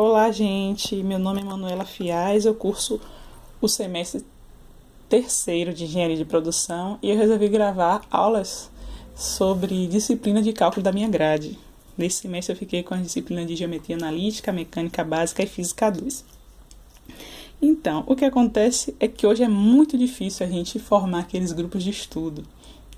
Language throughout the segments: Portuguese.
Olá, gente. Meu nome é Manuela Fiaz, eu curso o semestre terceiro de Engenharia de Produção e eu resolvi gravar aulas sobre disciplina de cálculo da minha grade. Nesse semestre eu fiquei com a disciplina de Geometria Analítica, Mecânica Básica e Física 2. Então, o que acontece é que hoje é muito difícil a gente formar aqueles grupos de estudo,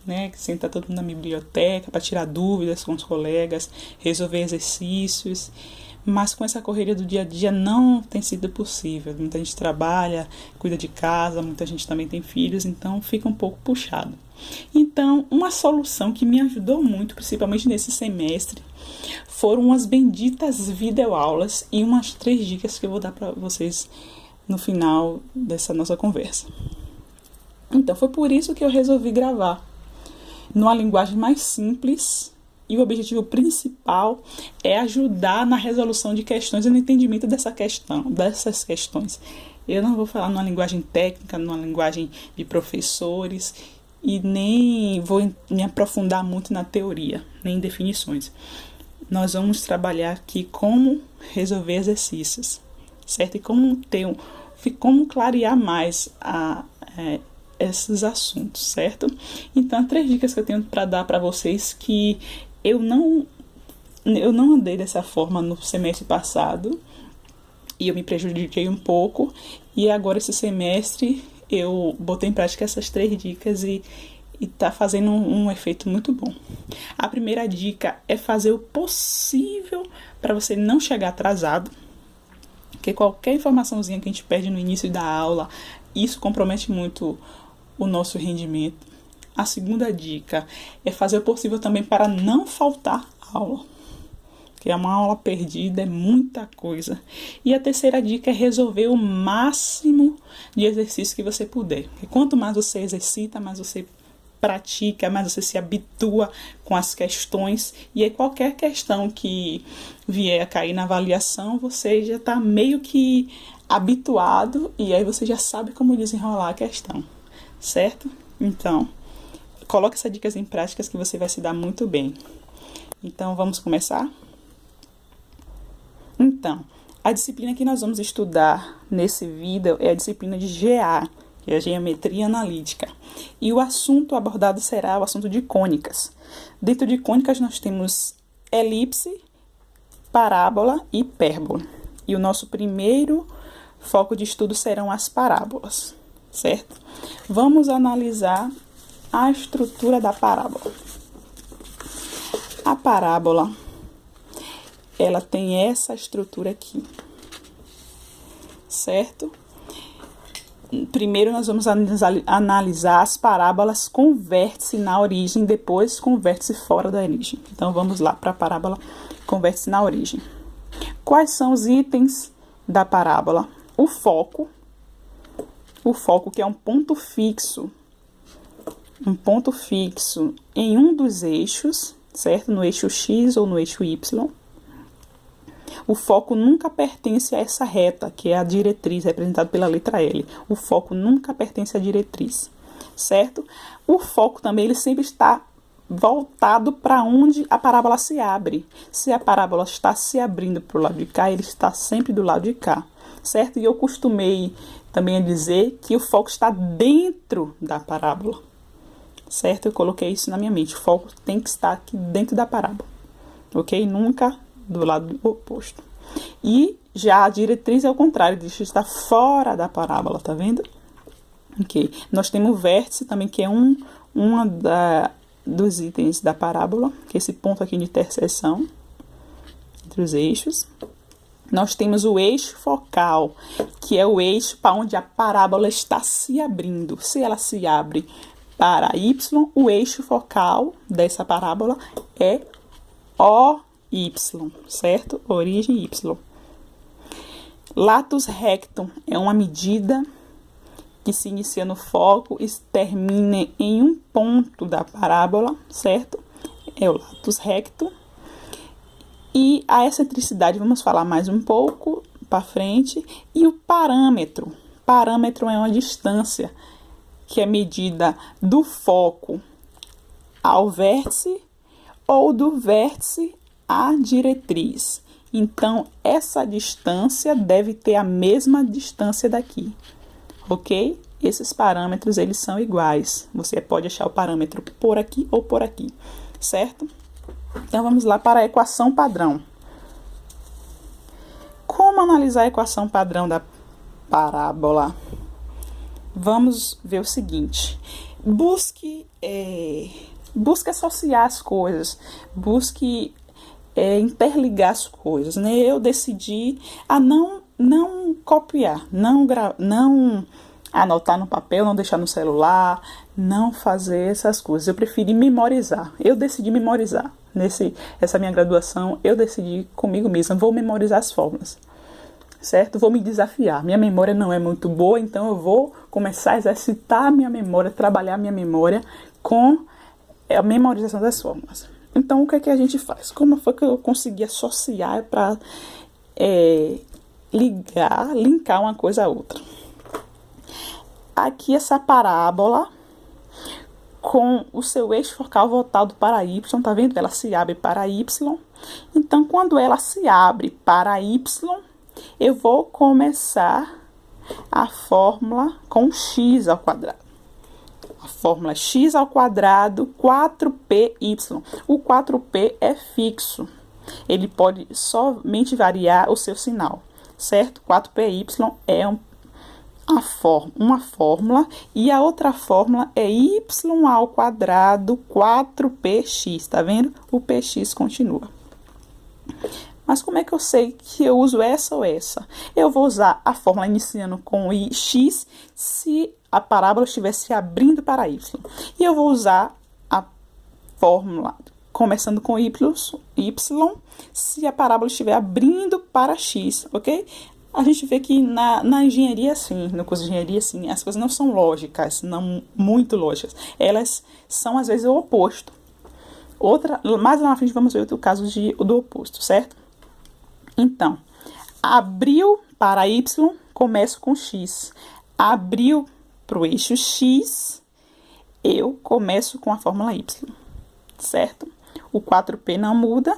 né? Que senta todo mundo na biblioteca para tirar dúvidas com os colegas, resolver exercícios, mas com essa correria do dia a dia não tem sido possível. Muita gente trabalha, cuida de casa, muita gente também tem filhos, então fica um pouco puxado. Então, uma solução que me ajudou muito, principalmente nesse semestre, foram umas benditas videoaulas e umas 3 dicas que eu vou dar para vocês no final dessa nossa conversa. Então, foi por isso que eu resolvi gravar numa linguagem mais simples, e o objetivo principal é ajudar na resolução de questões e no entendimento dessas questões. Eu não vou falar numa linguagem técnica, numa linguagem de professores, e nem vou me aprofundar muito na teoria, nem em definições. Nós vamos trabalhar aqui como resolver exercícios, certo? E como clarear mais esses assuntos, certo? Então, 3 dicas que eu tenho para dar para vocês que eu não andei dessa forma no semestre passado e eu me prejudiquei um pouco, e agora esse semestre eu botei em prática essas 3 dicas e tá fazendo um efeito muito bom. A primeira dica é fazer o possível para você não chegar atrasado, porque qualquer informaçãozinha que a gente perde no início da aula, isso compromete muito o nosso rendimento. A segunda dica é fazer o possível também para não faltar aula, que é uma aula perdida, é muita coisa. E a terceira dica é resolver o máximo de exercícios que você puder. Porque quanto mais você exercita, mais você pratica, mais você se habitua com as questões, e aí qualquer questão que vier a cair na avaliação, você já está meio que habituado, e aí você já sabe como desenrolar a questão, certo? Então, coloque essas dicas em práticas que você vai se dar muito bem. Então, vamos começar? Então, a disciplina que nós vamos estudar nesse vídeo é a disciplina de GA, que é a Geometria Analítica. E o assunto abordado será o assunto de cônicas. Dentro de cônicas nós temos elipse, parábola e hipérbola. E o nosso primeiro foco de estudo serão as parábolas, certo? Vamos analisar a estrutura da parábola. A parábola, ela tem essa estrutura aqui, certo? Primeiro nós vamos analisar as parábolas com vértice na origem, depois com vértice fora da origem. Então vamos lá para a parábola com vértice na origem. Quais são os itens da parábola? O foco que é um ponto fixo em um dos eixos, certo? No eixo X ou no eixo Y. O foco nunca pertence a essa reta, que é a diretriz, representada pela letra L. O foco nunca pertence à diretriz, certo? O foco também, ele sempre está voltado para onde a parábola se abre. Se a parábola está se abrindo para o lado de cá, ele está sempre do lado de cá, certo? E eu costumei também a dizer que o foco está dentro da parábola, certo? Eu coloquei isso na minha mente. O foco tem que estar aqui dentro da parábola, ok? Nunca do lado oposto. E já a diretriz é o contrário, deixa estar fora da parábola, tá vendo? Ok. Nós temos o vértice também, que é dos itens da parábola, que é esse ponto aqui de interseção entre os eixos. Nós temos o eixo focal, que é o eixo para onde a parábola está se abrindo. Se ela se abre para Y, o eixo focal dessa parábola é OY, certo? Origem Y. Latus rectum é uma medida que se inicia no foco e termina em um ponto da parábola, certo? É o latus rectum. E a excentricidade, vamos falar mais um pouco para frente. E o parâmetro. Parâmetro é uma distância que é medida do foco ao vértice ou do vértice à diretriz. Então, essa distância deve ter a mesma distância daqui, ok? Esses parâmetros, eles são iguais. Você pode achar o parâmetro por aqui ou por aqui, certo? Então, vamos lá para a equação padrão. Como analisar a equação padrão da parábola? Vamos ver o seguinte. Busque associar as coisas. Busque interligar as coisas, né? Eu decidi a não copiar, não anotar no papel, não deixar no celular, não fazer essas coisas. Eu preferi memorizar. Eu decidi memorizar. Essa minha graduação, eu decidi comigo mesma, vou memorizar as fórmulas, certo? Vou me desafiar. Minha memória não é muito boa, então eu vou começar a exercitar a minha memória, trabalhar a minha memória com a memorização das fórmulas. Então, o que é que a gente faz? Como foi que eu consegui associar para linkar uma coisa a outra? Aqui, essa parábola com o seu eixo focal voltado para y, tá vendo? Ela se abre para y. Então, quando ela se abre para y, eu vou começar a fórmula com x ao quadrado. A fórmula x ao quadrado, 4py. O 4p é fixo. Ele pode somente variar o seu sinal, certo? 4py é uma fórmula e a outra fórmula é y ao quadrado 4px, tá vendo? O px continua. Mas como é que eu sei que eu uso essa ou essa? Eu vou usar a fórmula iniciando com x se a parábola estiver se abrindo para y. E eu vou usar a fórmula começando com y se a parábola estiver abrindo para x, ok? A gente vê que na engenharia, sim, no curso de engenharia, sim, as coisas não são lógicas, não muito lógicas. Elas são, às vezes, o oposto. Mais lá na frente, vamos ver o caso do oposto, certo? Então, abriu para y, começo com x. Abriu para o eixo x, eu começo com a fórmula y, certo? O 4p não muda.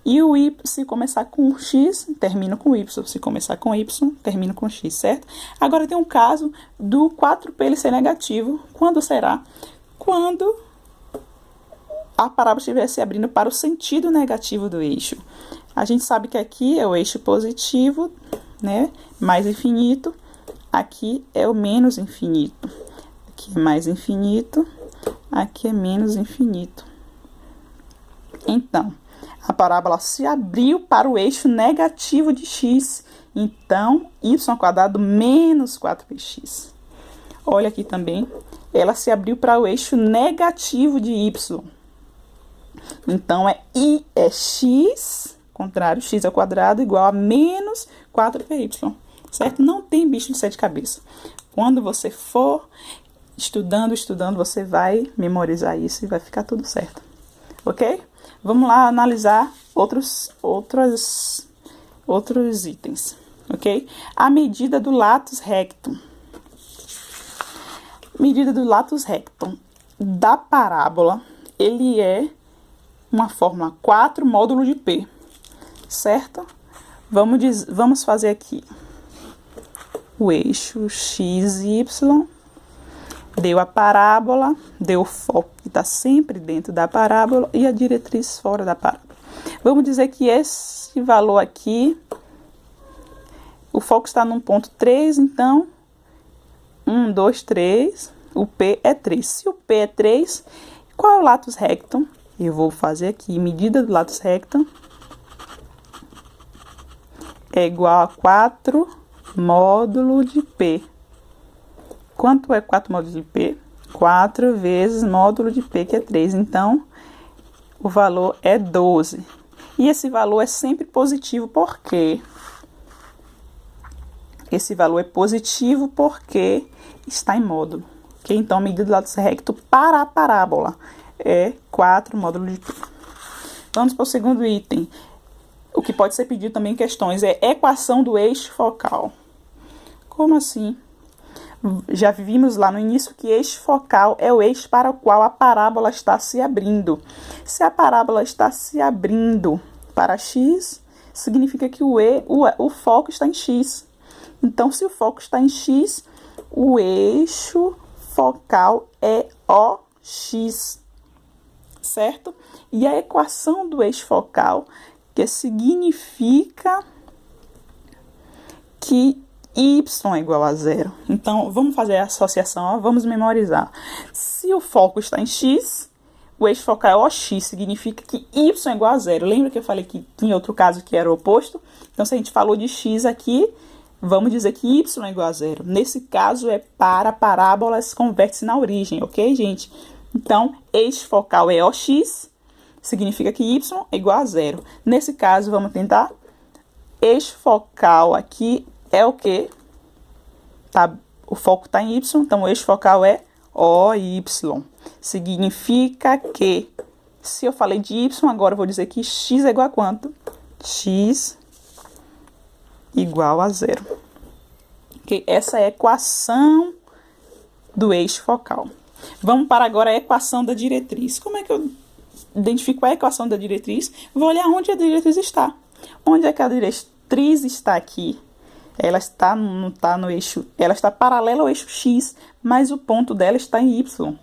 E o y, se começar com x, termino com y. Se começar com y, termino com x, certo? Agora tem um caso do 4p ele ser negativo. Quando será? Quando a parábola estiver se abrindo para o sentido negativo do eixo. A gente sabe que aqui é o eixo positivo, né? Mais infinito. Aqui é o menos infinito. Aqui é mais infinito. Aqui é menos infinito. Então, a parábola se abriu para o eixo negativo de x. Então, y ao quadrado menos 4px. Olha aqui também. Ela se abriu para o eixo negativo de y. Então, é x, contrário, x ao quadrado igual a menos 4py. Certo? Não tem bicho de sete cabeças. Quando você for estudando, você vai memorizar isso e vai ficar tudo certo. Ok? Vamos lá analisar outros itens, ok? A medida do latus rectum. Medida do latus rectum da parábola, ele é uma fórmula 4 módulo de P, certo? Vamos fazer aqui o eixo x e y. Deu a parábola, deu o foco que está sempre dentro da parábola e a diretriz fora da parábola. Vamos dizer que esse valor aqui, o foco está no ponto 3, então 1, 2, 3, o P é 3. Se o P é 3, qual é o latus rectum? Eu vou fazer aqui, medida do latus rectum é igual a 4 módulo de P. Quanto é 4 módulo de P? 4 vezes módulo de P, que é 3. Então, o valor é 12. E esse valor é sempre positivo, por quê? Esse valor é positivo porque está em módulo. Okay? Então, a medida do latus recto para a parábola é 4 módulo de P. Vamos para o segundo item. O que pode ser pedido também em questões é equação do eixo focal. Como assim? Já vimos lá no início que eixo focal é o eixo para o qual a parábola está se abrindo. Se a parábola está se abrindo para x, significa que o foco está em X. Então, se o foco está em X, o eixo focal é OX, certo? E a equação do eixo focal, que significa que y é igual a zero. Então, vamos fazer a associação, ó, vamos memorizar. Se o foco está em X, o eixo focal é OX, significa que y é igual a zero. Lembra que eu falei que tinha outro caso que era o oposto? Então, se a gente falou de X aqui, vamos dizer que y é igual a zero. Nesse caso, é para parábolas com vértice na origem, ok, gente? Então, eixo focal é OX, significa que y é igual a zero. Nesse caso, vamos tentar. Eixo focal aqui é o quê? Tá, o foco está em y, então o eixo focal é OY. Significa que, se eu falei de y, agora eu vou dizer que x é igual a quanto? X igual a zero. Okay? Essa é a equação do eixo focal. Vamos para agora a equação da diretriz. Como é que eu identifico a equação da diretriz? Vou olhar onde a diretriz está. Onde é que a diretriz está aqui? Ela está, não está no eixo, ela está paralela ao eixo X, mas o ponto dela está em Y.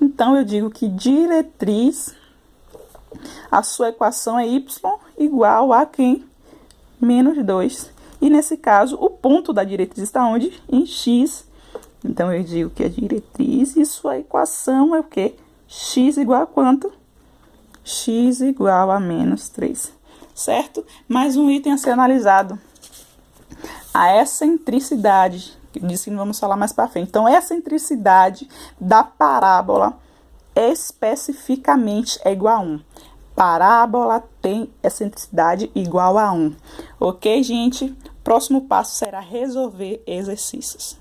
Então, eu digo que diretriz, a sua equação é Y igual a quem? Menos 2. E nesse caso, o ponto da diretriz está onde? Em X. Então, eu digo que a diretriz e sua equação é o quê? X igual a quanto? X igual a menos 3. Certo? Mais um item a ser analisado. A excentricidade, que eu disse que não vamos falar mais para frente. Então, a excentricidade da parábola especificamente é igual a 1. Parábola tem excentricidade igual a 1. Ok, gente? Próximo passo será resolver exercícios.